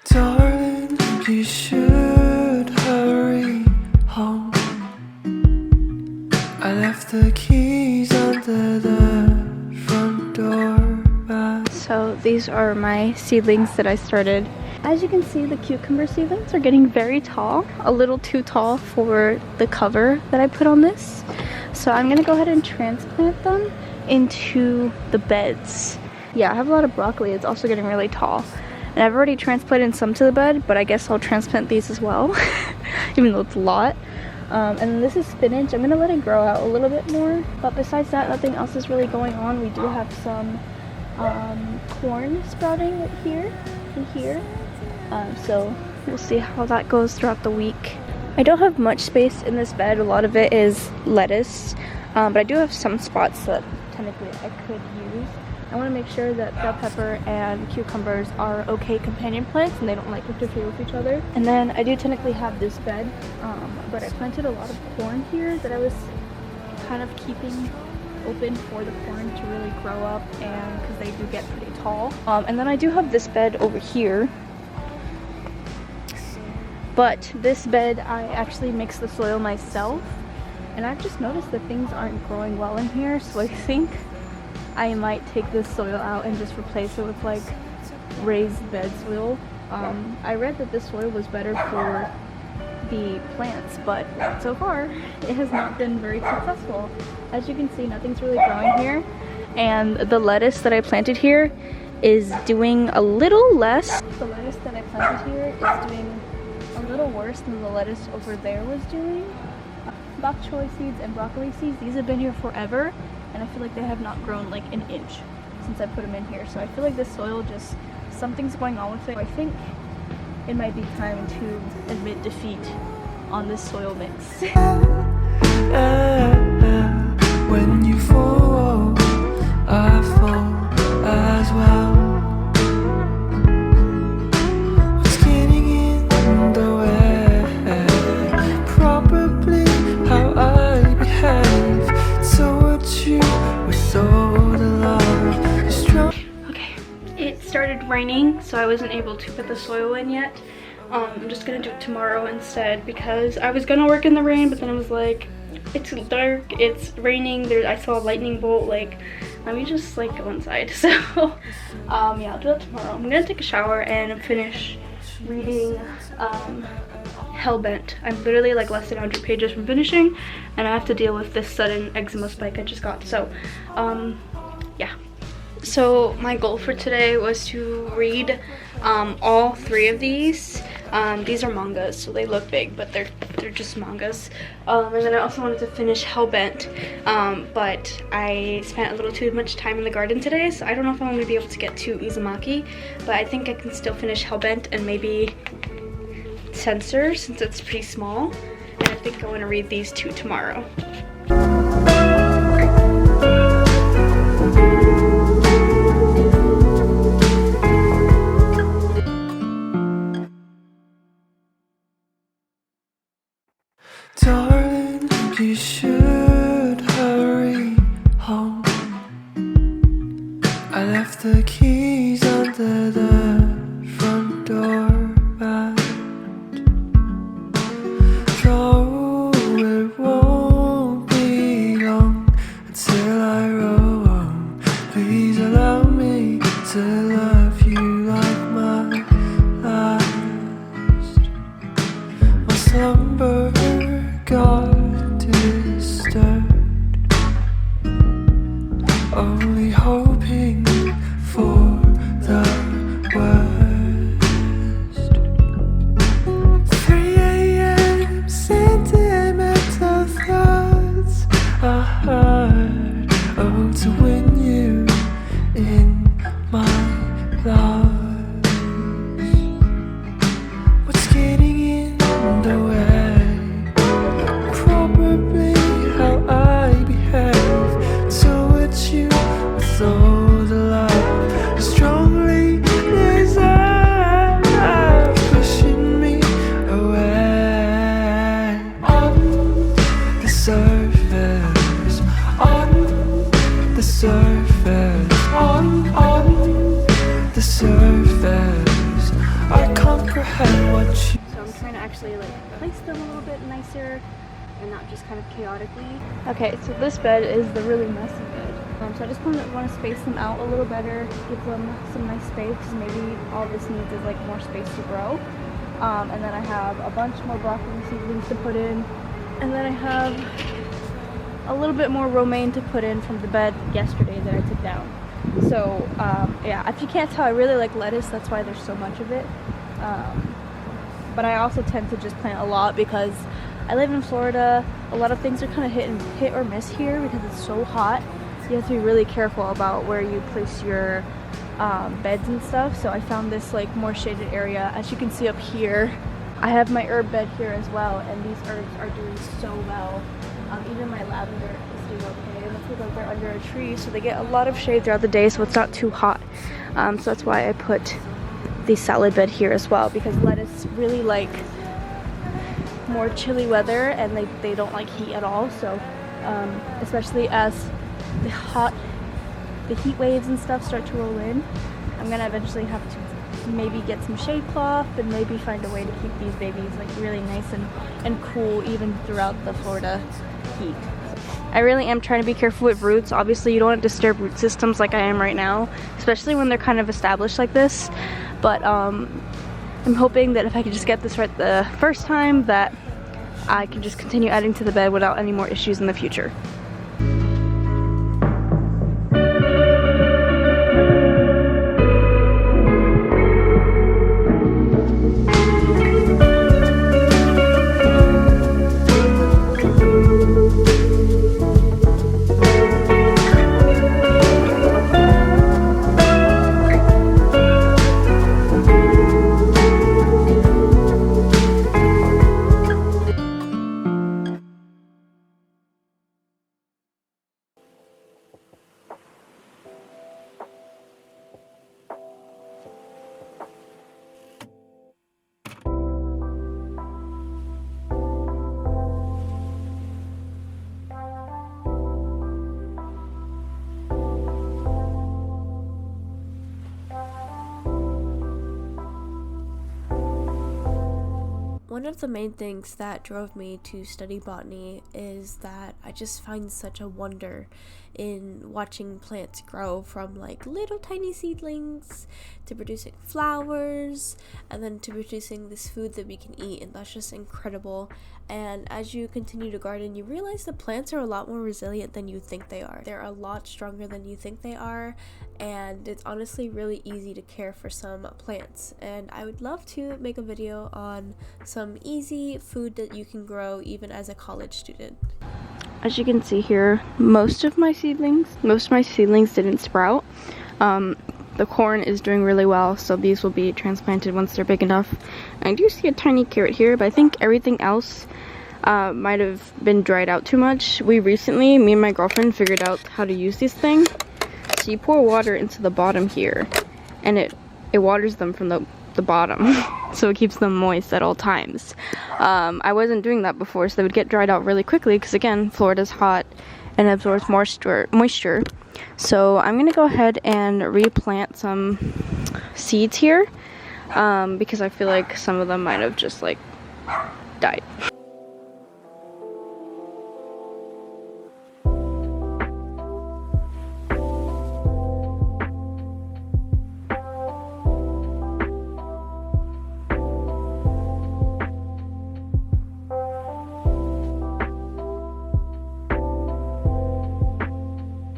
Darling, you should hurry home. I left the keys under the front door. So these are my seedlings that I started. As you can see, the cucumber seedlings are getting very tall, a little too tall for the cover that I put on this. So I'm gonna go ahead and transplant them into the beds. Yeah, I have a lot of broccoli. It's also getting really tall. And I've already transplanted some to the bed, but I guess I'll transplant these as well, even though it's a lot. And then this is spinach. I'm gonna let it grow out a little bit more. But besides that, nothing else is really going on. We do have some corn sprouting right here and here. So we'll see how that goes throughout the week. I don't have much space in this bed. A lot of it is lettuce, but I do have some spots that technically I could use. I want to make sure that bell pepper and cucumbers are okay companion plants and they don't like interfere with each other. And then I do technically have this bed, but I planted a lot of corn here that I was kind of keeping open for the corn to really grow up, and because they do get pretty tall. And then I do have this bed over here. But this bed, I actually mix the soil myself, and I've just noticed that things aren't growing well in here, so I think I might take this soil out and just replace it with like raised bed soil. I read that this soil was better for the plants, but so far it has not been very successful. As you can see, nothing's really growing here, and the lettuce that I planted here is doing a little less. The lettuce that I planted here is doing a little worse than the lettuce over there was doing. Bok choy seeds and broccoli seeds, these have been here forever, and I feel like they have not grown like an inch since I put them in here. So I feel like this soil just, something's going on with it. I think it might be time to admit defeat on this soil mix. When you fall, I fall as well. Started raining, so I wasn't able to put the soil in yet. I'm just gonna do it tomorrow instead, because I was gonna work in the rain, but then I was like, it's dark, it's raining, I saw a lightning bolt, like, let me just like go inside. So yeah, I'll do that tomorrow. I'm gonna take a shower and finish reading Hellbent. I'm literally like less than 100 pages from finishing, and I have to deal with this sudden eczema spike I just got. So yeah. So my goal for today was to read all 3 of these. These are mangas, so they look big, but they're just mangas. And then I also wanted to finish Hellbent, but I spent a little too much time in the garden today, so I don't know if I'm going to be able to get to Uzumaki, but I think I can still finish Hellbent and maybe Censor, since it's pretty small. And I think I want to read these 2 tomorrow. Darling, you should hurry home. I left the keys under the front door. Though it won't be long until I roam. Please allow me to love you like my last. My slumber got disturbed, only hoping for kind of actually like place them a little bit nicer and not just kind of chaotically. Okay, so this bed is the really messy bed. So I just want to space them out a little better, give them some nice space. Maybe all this needs is like more space to grow. And then I have a bunch more broccoli seedlings to put in. And then I have a little bit more romaine to put in from the bed yesterday that I took down. So yeah, if you can't tell, I really like lettuce. That's why there's so much of it. But I also tend to just plant a lot because I live in Florida. A lot of things are kind of hit or miss here because it's so hot. You have to be really careful about where you place your beds and stuff. So I found this like more shaded area. As you can see up here, I have my herb bed here as well, and these herbs are doing so well. Even my lavender is doing okay, and it's because they're under a tree, so they get a lot of shade throughout the day, so it's not too hot. So that's why I put the salad bed here as well, because lettuce really like more chilly weather, and they don't like heat at all. So especially as the heat waves and stuff start to roll in, I'm gonna eventually have to maybe get some shade cloth and maybe find a way to keep these babies like really nice and cool even throughout the Florida heat. I really am trying to be careful with roots. Obviously you don't want to disturb root systems like I am right now, especially when they're kind of established like this. But I'm hoping that if I can just get this right the first time, that I can just continue adding to the bed without any more issues in the future. One of the main things that drove me to study botany is that I just find such a wonder in watching plants grow from like little tiny seedlings to producing flowers and then to producing this food that we can eat, and that's just incredible. And as you continue to garden, you realize the plants are a lot more resilient than you think they are. They're a lot stronger than you think they are, and it's honestly really easy to care for some plants. And I would love to make a video on some easy food that you can grow even as a college student. As you can see here, most of my seedlings didn't sprout. The corn is doing really well, so these will be transplanted once they're big enough. I do see a tiny carrot here, but I think everything else might have been dried out too much. We recently, me and my girlfriend, figured out how to use these things. So you pour water into the bottom here, and it waters them from the bottom, so it keeps them moist at all times. I wasn't doing that before, so they would get dried out really quickly because, again, Florida's hot and absorbs moisture. So I'm gonna go ahead and replant some seeds here because I feel like some of them might have just like died.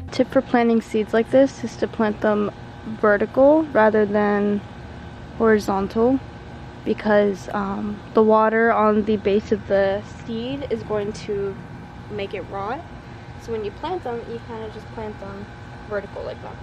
Tip for planting seeds like this is to plant them vertical rather than horizontal, because the water on the base of the seed is going to make it rot. So when you plant them, you kind of just plant them vertical like that.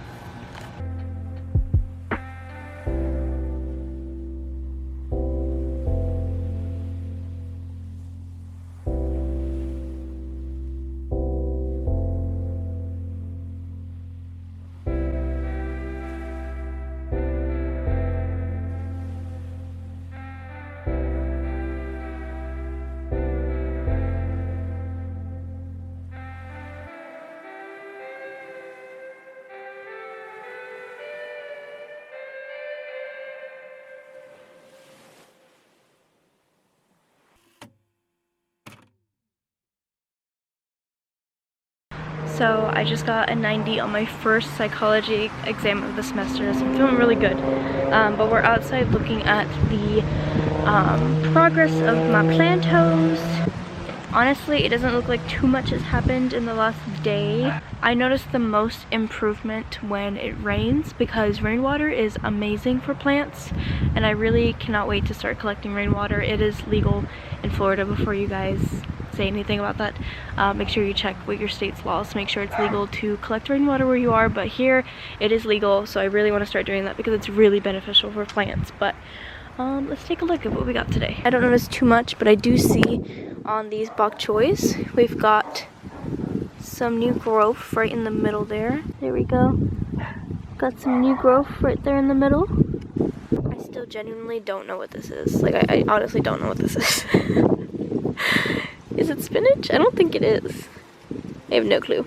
So I just got a 90 on my first psychology exam of the semester, so I'm feeling really good. But we're outside looking at the progress of my plantos. Honestly, it doesn't look like too much has happened in the last day. I noticed the most improvement when it rains, because rainwater is amazing for plants, and I really cannot wait to start collecting rainwater. It is legal in Florida. Before you guys say anything about that, make sure you check with your state's laws to make sure it's legal to collect rainwater where you are, but here it is legal, so I really want to start doing that because it's really beneficial for plants. But let's take a look at what we got today. I don't notice too much, but I do see on these bok choys we've got some new growth right in the middle there. There we go. Got some new growth right there in the middle. I still genuinely don't know what this is. Like, I honestly don't know what this is. Is it spinach? I don't think it is. I have no clue.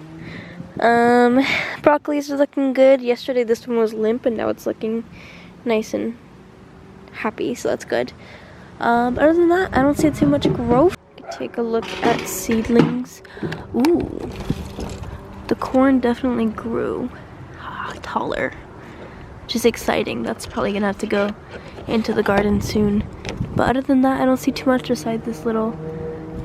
Broccolis are looking good. Yesterday this one was limp, and now it's looking nice and happy, so that's good. Other than that, I don't see too much growth. Take a look at seedlings. Ooh, the corn definitely grew taller, which is exciting. That's probably gonna have to go into the garden soon. But other than that, I don't see too much besides this little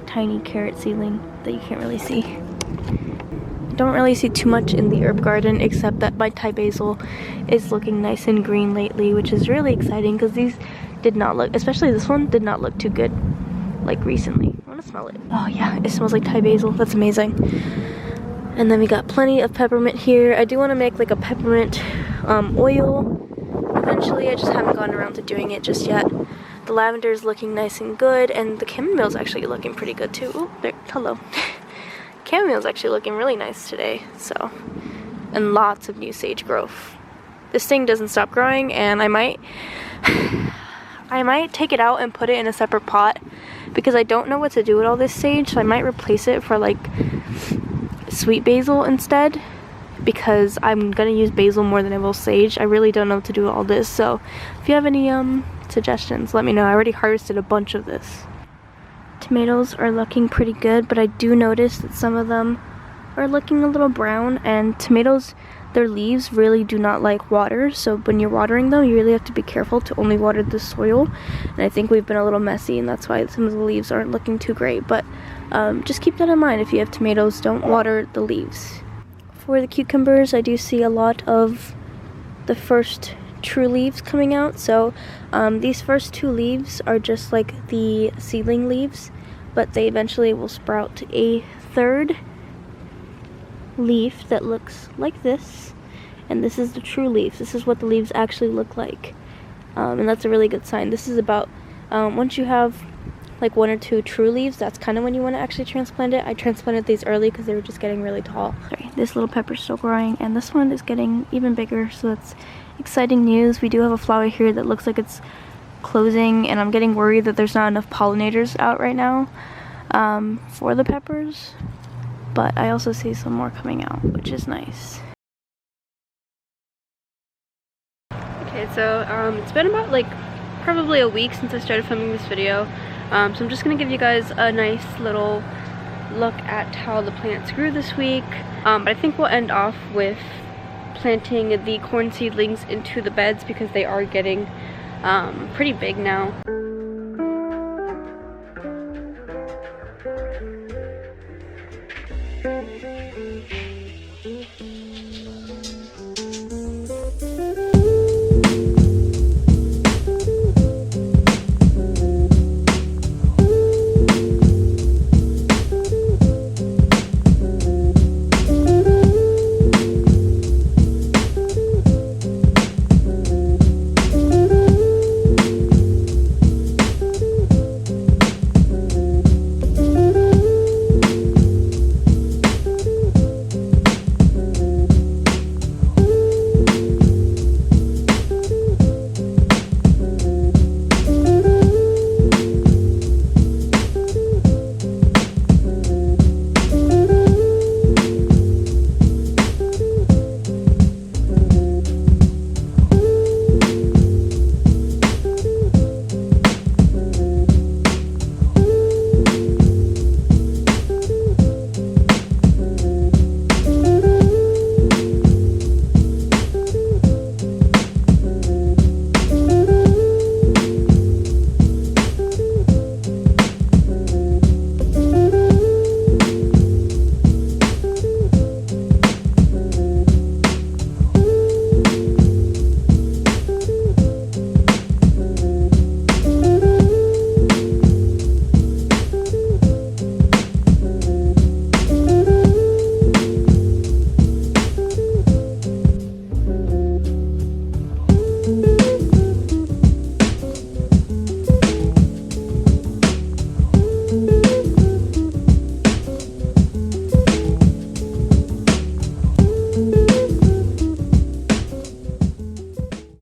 tiny carrot seedling that you can't really see. I don't really see too much in the herb garden, except that my Thai basil is looking nice and green lately, which is really exciting because these did not look, especially this one, did not look too good like recently. I want to smell it. Oh yeah, it smells like Thai basil. That's amazing. And then we got plenty of peppermint here. I do want to make like a peppermint oil eventually. I just haven't gotten around to doing it just yet. The lavender is looking nice and good, and the chamomile is actually looking pretty good too. Oh, there, hello. Chamomile is actually looking really nice today. So, and lots of new sage growth. This thing doesn't stop growing, and I might take it out and put it in a separate pot because I don't know what to do with all this sage, so I might replace it for like sweet basil instead, because I'm gonna use basil more than I will sage. I really don't know what to do with all this, so if you have any suggestions, let me know. I already harvested a bunch of this. Tomatoes are looking pretty good, but I do notice that some of them are looking a little brown, and tomatoes, their leaves really do not like water, so when you're watering them, you really have to be careful to only water the soil, and I think we've been a little messy, and that's why some of the leaves aren't looking too great. But just keep that in mind. If you have tomatoes, don't water the leaves. For the cucumbers, I do see a lot of the first true leaves coming out, so these first two leaves are just like the seedling leaves, but they eventually will sprout a third leaf that looks like this, and this is the true leaf. This is what the leaves actually look like, and that's a really good sign. This is about once you have like one or two true leaves, that's kind of when you want to actually transplant it. I transplanted these early because they were just getting really tall. Sorry, this little pepper's still growing, and this one is getting even bigger, so that's exciting news. We do have a flower here that looks like it's closing, and I'm getting worried that there's not enough pollinators out right now for the peppers, but I also see some more coming out, which is nice. Okay, so it's been about like probably a week since I started filming this video, so I'm just gonna give you guys a nice little look at how the plants grew this week, but I think we'll end off with planting the corn seedlings into the beds because they are getting pretty big now.